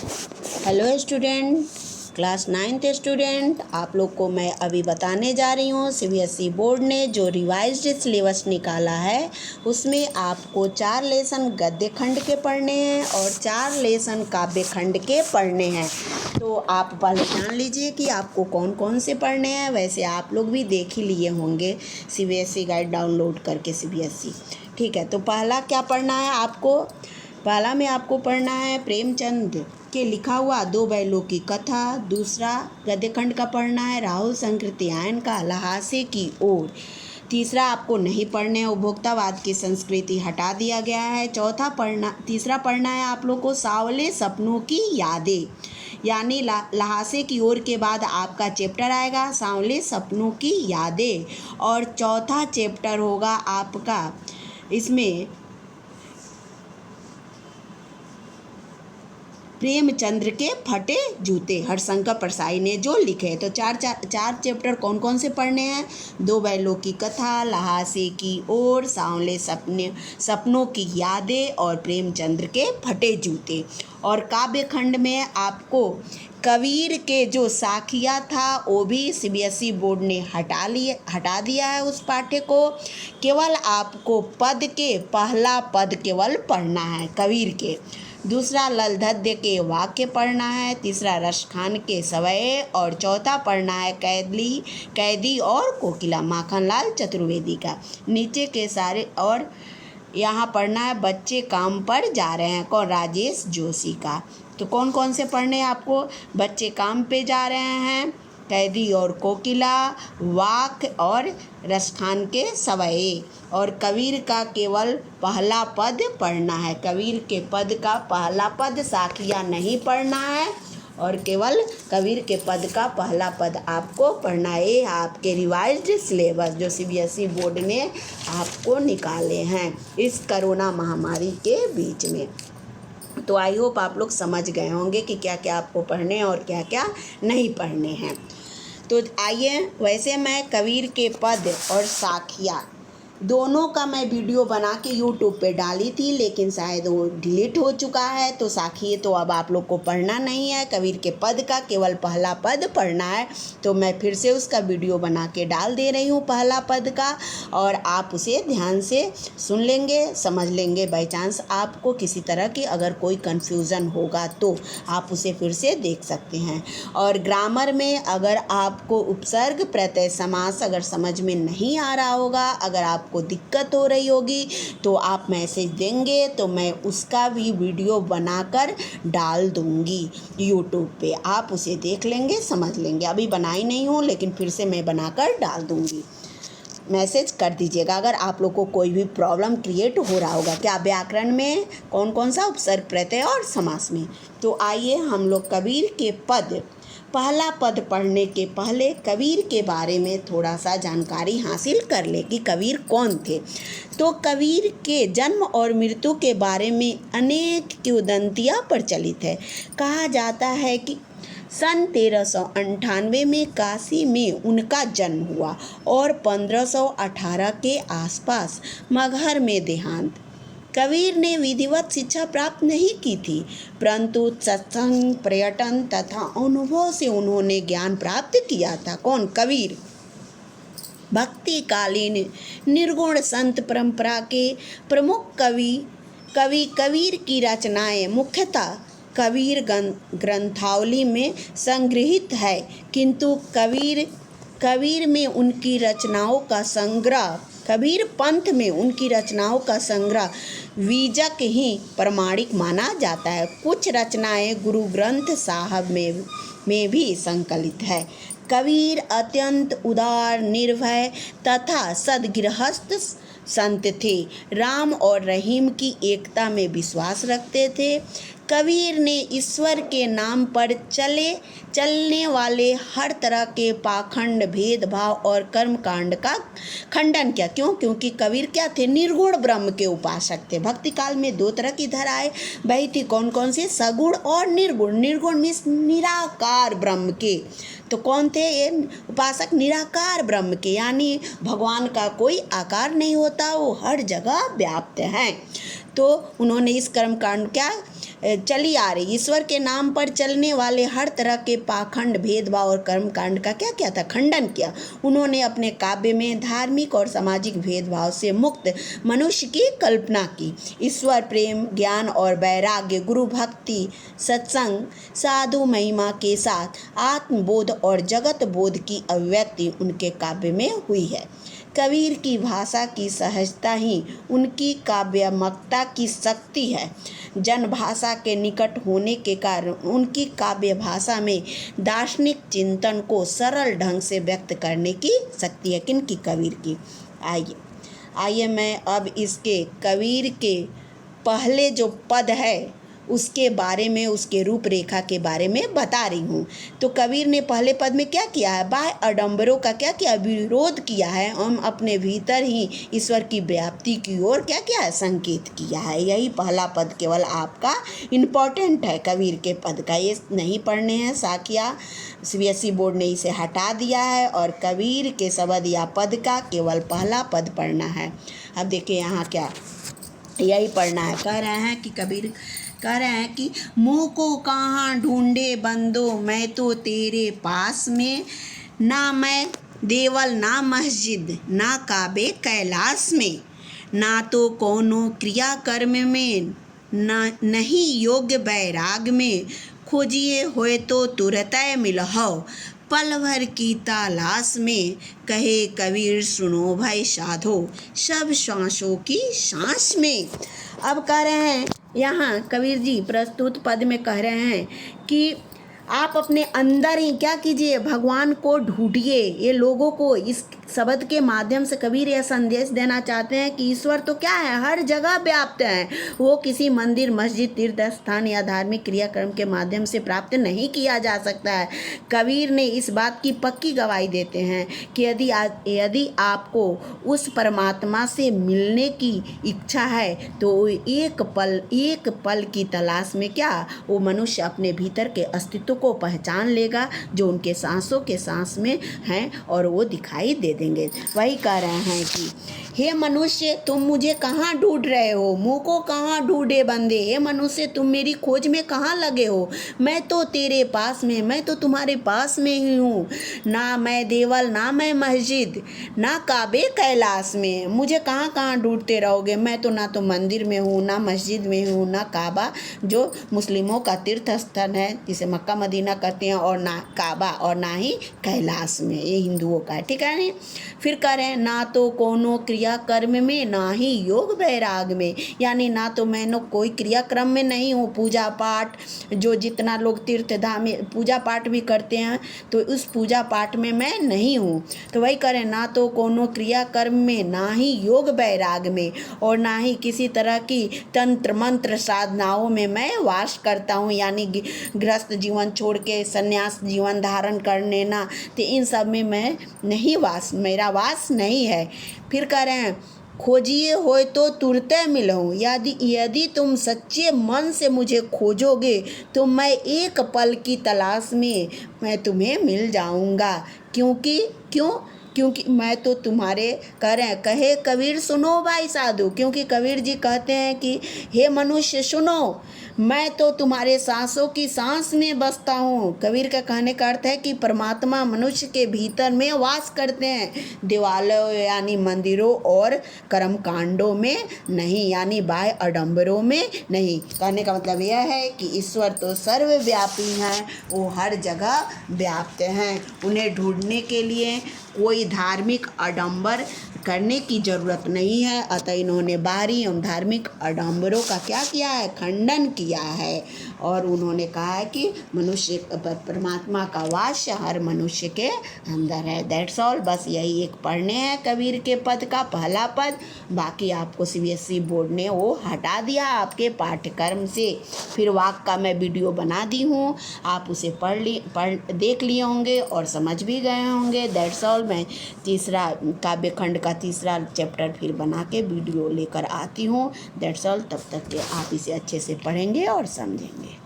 Hello student, class 9th student, आप लोग को मैं अभी बताने जा रही हूँ सीबीएसई बोर्ड ने जो रिवाइज्ड सिलेबस निकाला है उसमें आपको 4 लेसन गद्य खंड के पढ़ने हैं और 4 लेसन काव्य खंड के पढ़ने हैं। तो आप पहले जान लीजिए कि आपको कौन कौन से पढ़ने हैं। वैसे आप लोग भी देख ही लिए होंगे सीबीएसई गाइड डाउनलोड करके सीबीएसई। ठीक है, तो पहला क्या पढ़ना है आपको? पहला में आपको पढ़ना है प्रेमचंद के लिखा हुआ 2 बैलों की कथा। दूसरा गद्यखंड का पढ़ना है राहुल संकृत्यायन का लहासे की ओर। तीसरा आपको नहीं पढ़ने हैं, उपभोक्तावाद की संस्कृति हटा दिया गया है। तीसरा पढ़ना है आप लोग को सांवले सपनों की यादें, यानी लहासे की ओर के बाद आपका चैप्टर आएगा सांवले सपनों की यादें। और चौथा चैप्टर होगा आपका इसमें प्रेमचंद्र के फटे जूते, हरशंकर परसाई ने जो लिखे हैं। तो चार चैप्टर कौन कौन से पढ़ने हैं? 2 बैलों की कथा, लहासे की ओर, सांवले सपनों की यादें और प्रेमचंद्र के फटे जूते। और काव्य खंड में आपको कबीर के जो साखिया था वो भी सीबीएसई बोर्ड ने हटा दिया है उस पाठ्य को। केवल आपको पद के पहला पद केवल पढ़ना है कबीर के। दूसरा ललधद्य के वाक्य पढ़ना है। तीसरा रसखान के सवये और चौथा पढ़ना है कैदी और कोकिला माखनलाल चतुर्वेदी का। नीचे के सारे और यहाँ पढ़ना है बच्चे काम पर जा रहे हैं, कौन? राजेश जोशी का। तो कौन कौन से पढ़ने हैं आपको? बच्चे काम पे जा रहे हैं, कैदी और कोकिला, वाक और रसखान के सवये। और कबीर का केवल पहला पद पढ़ना है। कबीर के पद का पहला पद साखिया नहीं पढ़ना है और केवल कबीर के पद का पहला पद आपको पढ़ना है। आपके रिवाइज्ड सिलेबस जो सीबीएसई बोर्ड ने आपको निकाले हैं इस कोरोना महामारी के बीच में। तो आई होप आप लोग समझ गए होंगे कि क्या क्या आपको पढ़ने और क्या क्या नहीं पढ़ने हैं। तो आइए, वैसे मैं कबीर के पद और साखिया दोनों का मैं वीडियो बना के यूट्यूब पे डाली थी, लेकिन शायद वो डिलीट हो चुका है। तो साखिए तो अब आप लोग को पढ़ना नहीं है, कबीर के पद का केवल पहला पद पढ़ना है। तो मैं फिर से उसका वीडियो बना के डाल दे रही हूँ पहला पद का, और आप उसे ध्यान से सुन लेंगे, समझ लेंगे। बाई चांस आपको किसी तरह की अगर कोई कन्फ्यूज़न होगा तो आप उसे फिर से देख सकते हैं। और ग्रामर में अगर आपको उपसर्ग प्रत्यय समास अगर समझ में नहीं आ रहा होगा, अगर आपको दिक्कत हो रही होगी, तो आप मैसेज देंगे तो मैं उसका भी वीडियो बनाकर डाल दूंगी यूट्यूब पे। आप उसे देख लेंगे, समझ लेंगे। अभी बनाई नहीं हूँ, लेकिन फिर से मैं बनाकर डाल दूंगी। मैसेज कर दीजिएगा अगर आप लोग को कोई भी प्रॉब्लम क्रिएट हो रहा होगा। क्या व्याकरण में कौन कौन सा उपसर्ग प्रत्यय और समास में। तो आइए हम लोग कबीर के पद, पहला पद पढ़ने के पहले कबीर के बारे में थोड़ा सा जानकारी हासिल कर ले कि कबीर कौन थे। तो कबीर के जन्म और मृत्यु के बारे में अनेक किंवदंतियाँ प्रचलित है। कहा जाता है कि सन 1398 में काशी में उनका जन्म हुआ और 1518 के आसपास मगहर में देहांत। कबीर ने विधिवत शिक्षा प्राप्त नहीं की थी, परंतु सत्संग, पर्यटन तथा अनुभव से उन्होंने ज्ञान प्राप्त किया था। कौन? कबीर। भक्तिकालीन निर्गुण संत परंपरा के प्रमुख कवि कबीर की रचनाएं मुख्यतः कबीर ग्रंथावली में संग्रहित है, किंतु कबीर में उनकी रचनाओं का संग्रह, कबीर पंथ में उनकी रचनाओं का संग्रह विजक ही प्रमाणिक माना जाता है। कुछ रचनाएं गुरु ग्रंथ साहब में भी संकलित है। कबीर अत्यंत उदार, निर्भय तथा सद्गृहस्थ संत थे। राम और रहीम की एकता में विश्वास रखते थे। कबीर ने ईश्वर के नाम पर चलने वाले हर तरह के पाखंड, भेदभाव और कर्मकांड का खंडन किया। क्यों? क्योंकि कबीर क्या थे? निर्गुण ब्रह्म के उपासक थे। भक्ति काल में 2 तरह की धाराएं बही थी। कौन कौन से? सगुण और निर्गुण। निर्गुण मीन्स निराकार ब्रह्म के। तो कौन थे ये उपासक? निराकार ब्रह्म के, यानी भगवान का कोई आकार नहीं होता, वो हर जगह व्याप्त हैं। तो उन्होंने इस कर्मकांड क्या चली आ रही। ईश्वर के नाम पर चलने वाले हर तरह के पाखंड, भेदभाव और कर्मकांड का क्या किया था? खंडन किया। उन्होंने अपने काव्य में धार्मिक और सामाजिक भेदभाव से मुक्त मनुष्य की कल्पना की। ईश्वर प्रेम, ज्ञान और वैराग्य, गुरु भक्ति, सत्संग, साधु महिमा के साथ आत्मबोध और जगत बोध की अभिव्यक्ति उनके काव्य में हुई है। कबीर की भाषा की सहजता ही उनकी काव्यात्मकता की शक्ति है। जनभाषा के निकट होने के कारण उनकी काव्य भाषा में दार्शनिक चिंतन को सरल ढंग से व्यक्त करने की शक्ति है। किनकी? कबीर की। आइए मैं अब इसके कबीर के पहले जो पद है उसके बारे में, उसके रूपरेखा के बारे में बता रही हूँ। तो कबीर ने पहले पद में क्या किया है? बाह्य आडंबरों का क्या किया? विरोध किया है। हम अपने भीतर ही ईश्वर की व्याप्ति की ओर क्या किया है? संकेत किया है। यही पहला पद केवल आपका इम्पोर्टेंट है कबीर के पद का। ये नहीं पढ़ने हैं साकिया, CBSE बोर्ड ने इसे हटा दिया है और कबीर के शब्द या पद का केवल पहला पद पढ़ना है। अब देखिए यहाँ क्या यही पढ़ना है। कह रहे हैं कि कबीर कह रहे हैं कि मुँह को कहाँ ढूंढे बंदो, मैं तो तेरे पास में, ना मैं देवल ना मस्जिद, ना काबे कैलाश में, ना तो कोनो क्रिया कर्म में, ना नहीं योग्य बैराग में, खोजिए होए तो तुरत मिलहो, पल भर की तलाश में, कहे कबीर सुनो भाई साधो, सब सांसों की सांस में। अब कह रहे हैं यहाँ कबीर जी प्रस्तुत पद में कह रहे हैं कि आप अपने अंदर ही क्या कीजिए? भगवान को ढूंढिए। ये लोगों को इस शब्द के माध्यम से कबीर यह संदेश देना चाहते हैं कि ईश्वर तो क्या है? हर जगह व्याप्त है। वो किसी मंदिर, मस्जिद, तीर्थ स्थान या धार्मिक क्रियाक्रम के माध्यम से प्राप्त नहीं किया जा सकता है। कबीर ने इस बात की पक्की गवाही देते हैं कि यदि आपको उस परमात्मा से मिलने की इच्छा है तो एक पल की तलाश में क्या वो मनुष्य अपने भीतर के अस्तित्व को पहचान लेगा जो उनके सांसों के सांस में हैं और वो दिखाई दे देंगे। वही कह रहे हैं कि हे मनुष्य तुम मुझे कहाँ ढूंढ रहे हो? मुँह को कहाँ ढूंढे बंदे? हे मनुष्य तुम मेरी खोज में कहाँ लगे हो? मैं तो तेरे पास में, मैं तो तुम्हारे पास में ही हूँ। ना मैं देवल, ना मैं मस्जिद, ना काबे कैलाश में। मुझे कहाँ कहाँ ढूंढते रहोगे? मैं तो ना तो मंदिर में हूँ, ना मस्जिद में हूँ, ना काबा जो मुस्लिमों का तीर्थ स्थल है जिसे मक्का मदीना कहते हैं, और ना काबा और ना ही कैलाश में, ये हिंदुओं का है। ठीक है नहीं? फिर कह रहे हैं ना तो कोनो क्रिया कर्म में, ना ही योग वैराग में, यानी ना तो मैं कोई क्रियाक्रम में नहीं हूँ। पूजा पाठ जो जितना लोग तीर्थ धाम में पूजा पाठ भी करते हैं तो उस पूजा पाठ में मैं नहीं हूँ। तो वही करें ना तो कोनो क्रियाकर्म में, ना ही योग वैराग में, और ना ही किसी तरह की तंत्र मंत्र साधनाओं में मैं वास करता हूँ, यानी गृहस्थ जीवन छोड़ के संन्यास जीवन धारण करने ना, तो इन सब में मैं नहीं मेरा वास नहीं है। फिर कह रहे हैं खोजिए होए तो तुरंत मिलूँ, यदि तुम सच्चे मन से मुझे खोजोगे तो मैं एक पल की तलाश में मैं तुम्हें मिल जाऊंगा। क्योंकि मैं तो तुम्हारे कहे कबीर सुनो भाई साधु, क्योंकि कबीर जी कहते हैं कि हे मनुष्य सुनो, मैं तो तुम्हारे सांसों की सांस में बसता हूँ। कबीर का कहने का अर्थ है कि परमात्मा मनुष्य के भीतर में वास करते हैं, दीवालों यानी मंदिरों और कर्मकांडों में नहीं, यानी बाह्य आडंबरों में नहीं। कहने का मतलब यह है कि ईश्वर तो सर्वव्यापी हैं, वो हर जगह व्याप्त हैं। उन्हें ढूंढने के लिए कोई धार्मिक आडंबर करने की ज़रूरत नहीं है। अतः इन्होंने बाहरी एवं धार्मिक आडंबरों का क्या किया है? खंडन किया है। और उन्होंने कहा है कि मनुष्य परमात्मा का वास हर मनुष्य के अंदर है। That's all. बस यही एक पढ़ने हैं कबीर के पद का पहला पद। बाकी आपको CBSE बोर्ड ने वो हटा दिया आपके पाठ्यक्रम से। फिर वाक का मैं वीडियो बना दी हूँ, आप उसे देख लिए होंगे और समझ भी गए होंगे। That's all. मैं तीसरा काव्य खंड का तीसरा चैप्टर फिर बना के वीडियो लेकर आती हूँ। That's all. तब तक के आप इसे अच्छे से पढ़ेंगे और समझेंगे।